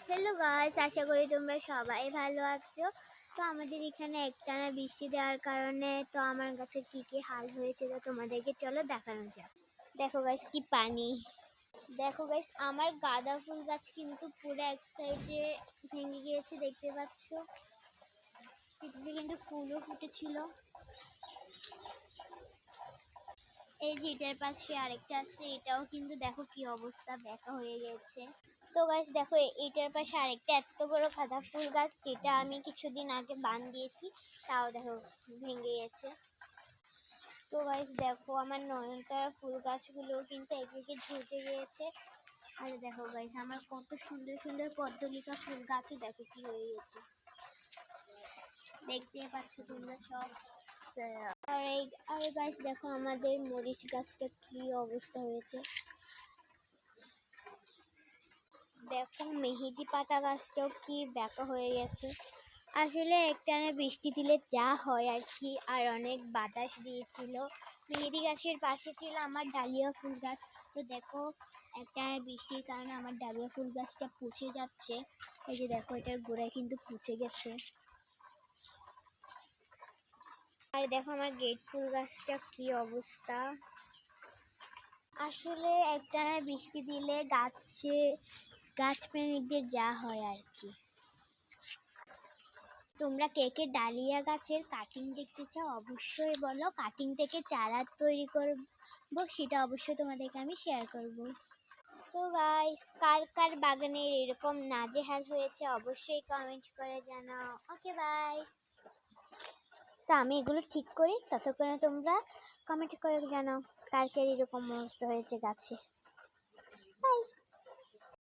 Hello guys, আশা করি তোমরা সবাই ভালো আছো। তো আমাদের এখানে একটানা বৃষ্টি দেওয়ার কারণে তো আমার গাছের কি হাল হয়েছে তো তোমাদেরকে চলো দেখানো যাক। দেখো গাইস কি পানি। দেখো গাইস আমার গাঁদা ফুল গাছ কিন্তু পুরো এক সাইডে ভেঙে গিয়েছে, দেখতে পাচ্ছ। সেটাতে কিন্তু ফুলও ফুটেছিল। এই যে এটার পাশে আরেকটা আছে, এটাও কিন্তু দেখো কি অবস্থা, বেঁকা হয়ে গেছে। তো গাইস দেখো এইটার পাশে আরেকটা এত বড় গাঁদা ফুল গাছ, যেটা আমি কিছুদিন আগে বান দিয়েছি, তাও দেখো ভেঙে গেছে। তো গাইস দেখো আমার নয়নতারা ফুল গাছগুলো কিন্তু একদিকে ঝুঁকে গিয়েছে। আর দেখো গাইস আমার কত সুন্দর সুন্দর পদ্মলিকা ফুল গাছও দেখো কি হয়ে গেছে, দেখতে পাচ্ছ তোমরা সব। আর গাইস দেখো আমাদের মরিচ গাছটা কি অবস্থা হয়েছে। দেখো মেহেদি পাতা গাছটাও কি বেঁকা হয়ে গেছে। আসলে একটানা বৃষ্টি দিলে যা হয় আর কি, আর অনেক বাতাস দিয়েছিল। মেহেদি গাছের পাশে ছিল আমার ডালিয়া ফুল গাছ। তো দেখো একটানা বৃষ্টির কারণে আমার ডালিয়া ফুল গাছটা পচে যাচ্ছে। এই যে দেখো এটার গোড়ায় কিন্তু পচে গেছে। আর দেখো আমার গেট ফুল গাছটা কি অবস্থা। আসলে একটানা বৃষ্টি দিলে গাছ প্রেমিকদের যা হয় আর কি। তোমরা কে কে ডালিয়া গাছের কাটিং দেখতে চাও অবশ্যই বলো, কাটিং থেকে চারা তৈরি করবো, সেটা অবশ্যই তোমাদেরকে আমি শেয়ার করব। তো গাইস কার কার বাগানের এরকম নাজেহাল হয়েছে অবশ্যই কমেন্ট করে জানাও। Okay bye. তো আমি এগুলো ঠিক করি, ততক্ষণে তোমরা কমেন্ট করে জানাও কার কার এরকম অবস্থা হয়েছে গাছে। বাই।